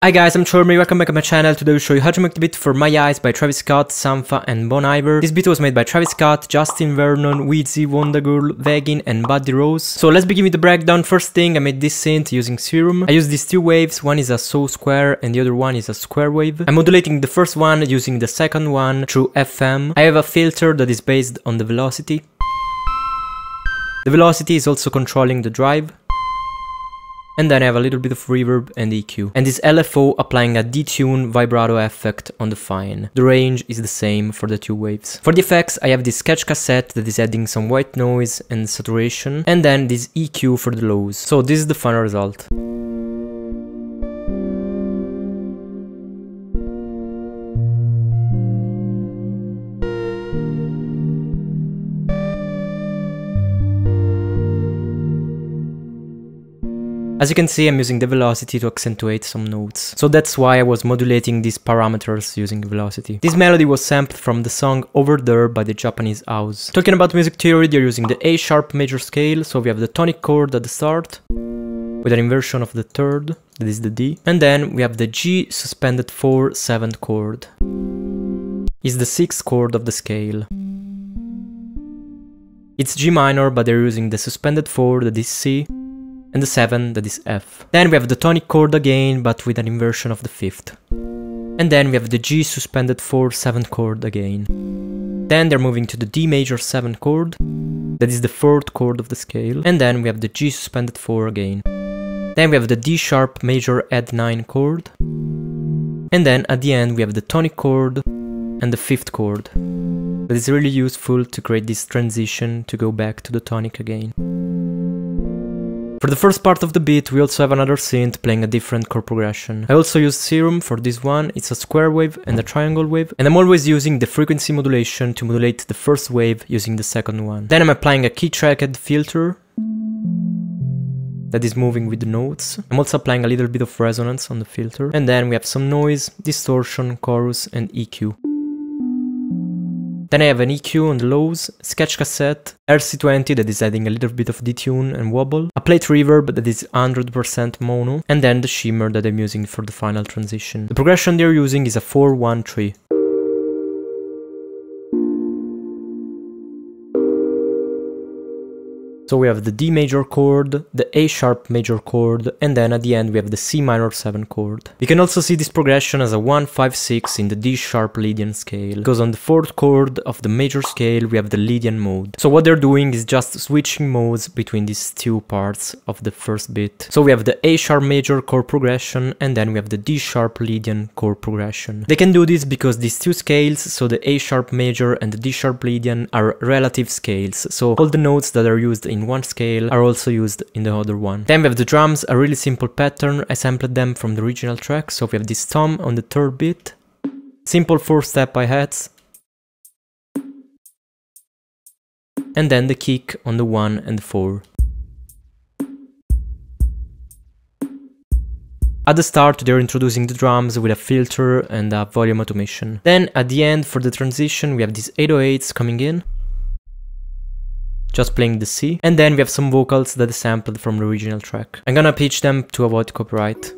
Hi guys, I'm Termeyy, welcome back to my channel. Today we'll show you how to make the beat for My Eyes by Travis Scott, Sampha and Bon Iver. This beat was made by Travis Scott, Justin Vernon, Weezy, Wonder Girl, Vegin and Buddy Rose. So let's begin with the breakdown. First thing, I made this synth using Serum. I used these two waves, one is a saw square and the other one is a square wave. I'm modulating the first one using the second one through FM. I have a filter that is based on the velocity. The velocity is also controlling the drive. And then I have a little bit of reverb and EQ. And this LFO applying a detune vibrato effect on the fine. The range is the same for the two waves. For the effects, I have this sketch cassette that is adding some white noise and saturation. And then this EQ for the lows. So this is the final result. As you can see, I'm using the velocity to accentuate some notes. So that's why I was modulating these parameters using velocity. This melody was sampled from the song Over There by the Japanese House. Talking about music theory, they're using the A sharp major scale, so we have the tonic chord at the start, with an inversion of the third, that is the D. And then we have the G suspended 4 7th chord. It's the 6th chord of the scale. It's G minor, but they're using the suspended 4, that is C, and the 7, that is F. Then we have the tonic chord again, but with an inversion of the 5th. And then we have the G suspended 4 7th chord again. Then they're moving to the D major 7th chord, that is the 4th chord of the scale. And then we have the G suspended 4 again. Then we have the D sharp major add 9 chord. And then at the end we have the tonic chord and the 5th chord. That is really useful to create this transition to go back to the tonic again. For the first part of the beat, we also have another synth playing a different chord progression. I also used Serum for this one, it's a square wave and a triangle wave, and I'm always using the frequency modulation to modulate the first wave using the second one. Then I'm applying a key tracked filter that is moving with the notes. I'm also applying a little bit of resonance on the filter, and then we have some noise, distortion, chorus and EQ. Then I have an EQ on the lows, sketch cassette, RC20 that is adding a little bit of detune and wobble, a plate reverb that is 100% mono, and then the shimmer that I'm using for the final transition. The progression they're using is a 4-1-3. So we have the D major chord, the A sharp major chord, and then at the end we have the C minor 7 chord. You can also see this progression as a 1-5-6 in the D sharp Lydian scale, because on the 4th chord of the major scale we have the Lydian mode. So what they're doing is just switching modes between these two parts of the first bit. So we have the A sharp major chord progression, and then we have the D sharp Lydian chord progression. They can do this because these two scales, so the A sharp major and the D sharp Lydian, are relative scales. So all the notes that are used in one scale are also used in the other one. Then we have the drums, a really simple pattern. I sampled them from the original track. So we have this tom on the 3rd beat, simple 4-step hi-hats, and then the kick on the 1 and 4. At the start they're introducing the drums with a filter and a volume automation. Then at the end for the transition we have these 808s coming in, just playing the C, and then we have some vocals that are sampled from the original track. I'm gonna pitch them to avoid copyright.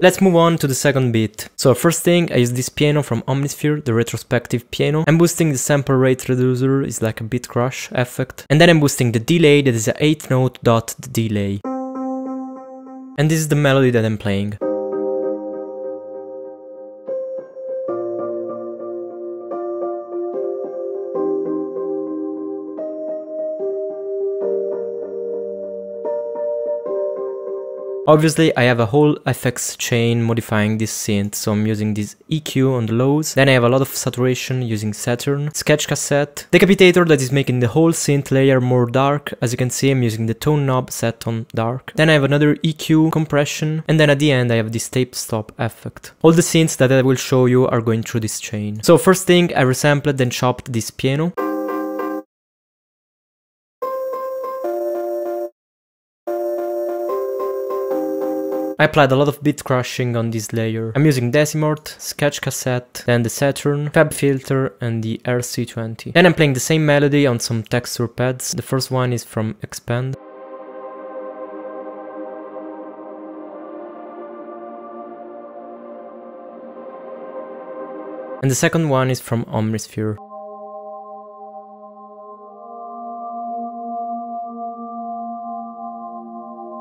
Let's move on to the second beat. So first thing, I use this piano from Omnisphere, the retrospective piano. I'm boosting the sample rate reducer, it's like a beat crush effect. And then I'm boosting the delay, that is a 8th note dot delay. And this is the melody that I'm playing. Obviously, I have a whole FX chain modifying this synth, so I'm using this EQ on the lows. Then I have a lot of saturation using Saturn, sketch cassette, decapitator that is making the whole synth layer more dark. As you can see, I'm using the tone knob set on dark. Then I have another EQ compression, and then at the end I have this tape stop effect. All the synths that I will show you are going through this chain. So first thing, I resampled and chopped this piano. I applied a lot of bit crushing on this layer. I'm using Decimort, sketch cassette, then the Saturn, Fab filter and the RC20. Then I'm playing the same melody on some texture pads. The first one is from Expand. And the second one is from Omnisphere.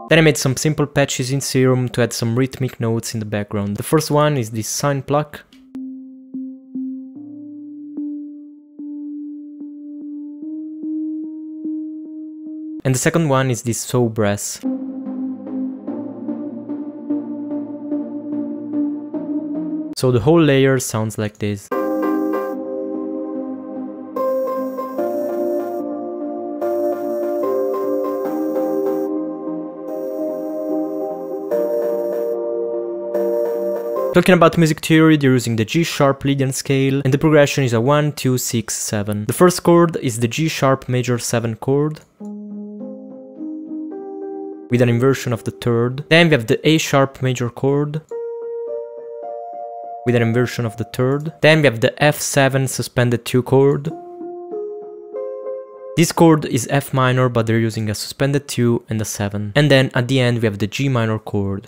Then I made some simple patches in Serum to add some rhythmic notes in the background. The first one is this sine pluck. And the second one is this saw brass. So the whole layer sounds like this. Talking about music theory, they're using the G sharp Lydian scale, and the progression is a 1, 2, 6, 7. The first chord is the G sharp major 7 chord, with an inversion of the third. Then we have the A sharp major chord, with an inversion of the third. Then we have the F7 suspended 2 chord. This chord is F minor, but they're using a suspended 2 and a 7. And then at the end we have the G minor chord.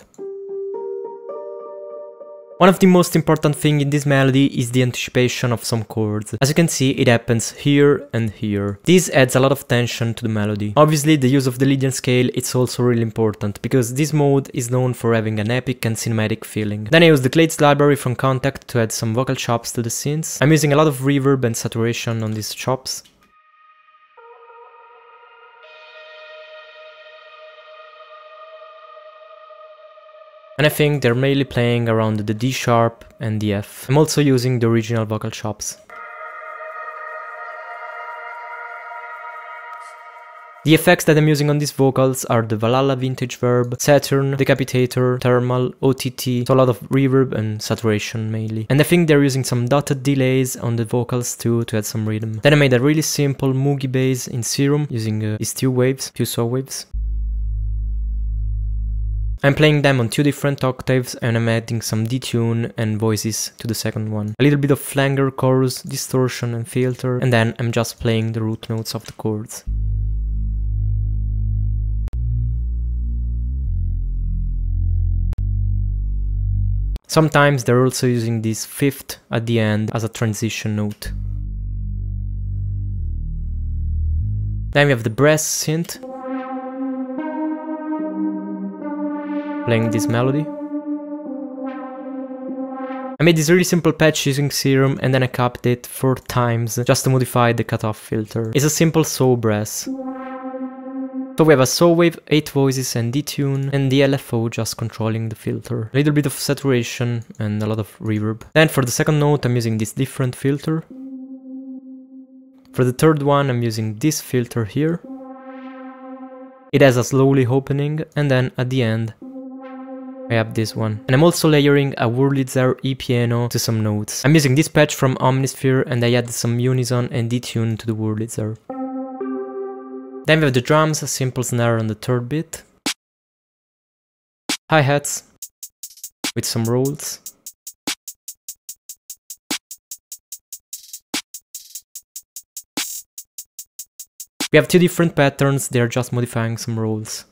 One of the most important things in this melody is the anticipation of some chords. As you can see, it happens here and here. This adds a lot of tension to the melody. Obviously, the use of the Lydian scale is also really important, because this mode is known for having an epic and cinematic feeling. Then I use the Clades library from Contact to add some vocal chops to the synths. I'm using a lot of reverb and saturation on these chops. And I think they're mainly playing around the D sharp and the F. I'm also using the original vocal chops. The effects that I'm using on these vocals are the Valhalla Vintage Verb, Saturn, Decapitator, Thermal, OTT, so a lot of reverb and saturation mainly. And I think they're using some dotted delays on the vocals too to add some rhythm. Then I made a really simple Moogie bass in Serum using these few saw waves. I'm playing them on 2 different octaves and I'm adding some detune and voices to the second one. A little bit of flanger, chorus, distortion and filter, and then I'm just playing the root notes of the chords. Sometimes they're also using this fifth at the end as a transition note. Then we have the brass synth, playing this melody. I made this really simple patch using Serum and then I capped it 4 times just to modify the cutoff filter. It's a simple saw brass. So we have a saw wave, 8 voices and detune, and the LFO just controlling the filter. A little bit of saturation and a lot of reverb. Then for the second note I'm using this different filter. For the third one I'm using this filter here. It has a slowly opening, and then at the end I have this one. And I'm also layering a Wurlitzer E-piano to some notes. I'm using this patch from Omnisphere and I added some unison and detune to the Wurlitzer. Then we have the drums, a simple snare on the third beat. Hi-hats with some rolls. We have 2 different patterns, they are just modifying some rolls.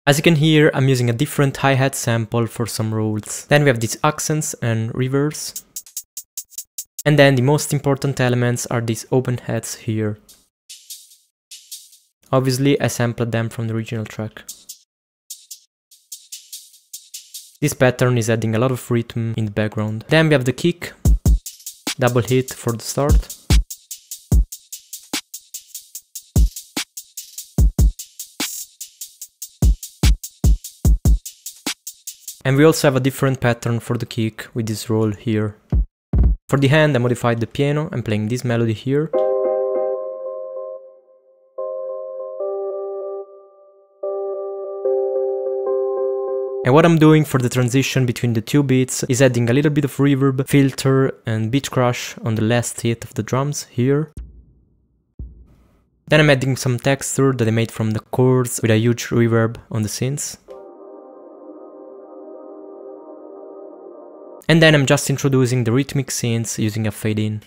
As you can hear, I'm using a different hi-hat sample for some rolls. Then we have these accents and reverbs. And then the most important elements are these open hats here. Obviously, I sampled them from the original track. This pattern is adding a lot of rhythm in the background. Then we have the kick, double hit for the start. And we also have a different pattern for the kick with this roll here. For the hand I modified the piano, I'm playing this melody here. And what I'm doing for the transition between the two beats is adding a little bit of reverb, filter and beat crush on the last hit of the drums here. Then I'm adding some texture that I made from the chords with a huge reverb on the synths. And then I'm just introducing the rhythmic synths using a fade in.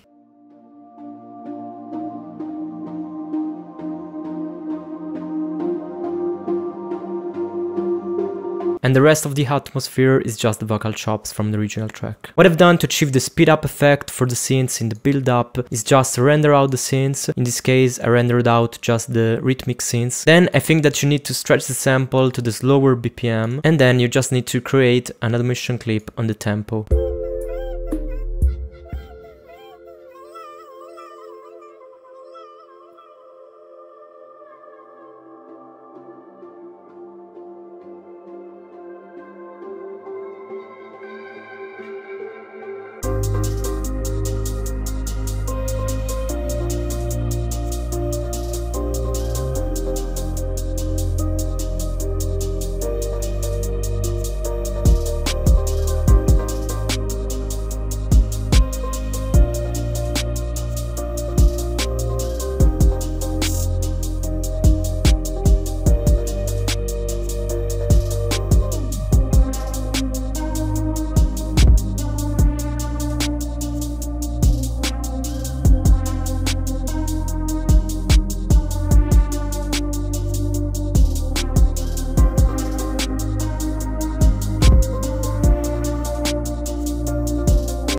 And the rest of the atmosphere is just the vocal chops from the original track. What I've done to achieve the speed up effect for the synths in the build up is just render out the synths. In this case I rendered out just the rhythmic synths. Then I think that you need to stretch the sample to the slower BPM, and then you just need to create an animation clip on the tempo.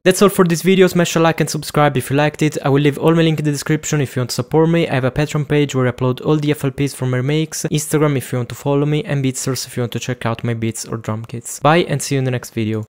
That's all for this video, smash a like and subscribe if you liked it. I will leave all my link in the description if you want to support me. I have a Patreon page where I upload all the FLPs from my remakes, Instagram if you want to follow me, and Beatstars if you want to check out my beats or drum kits. Bye and see you in the next video.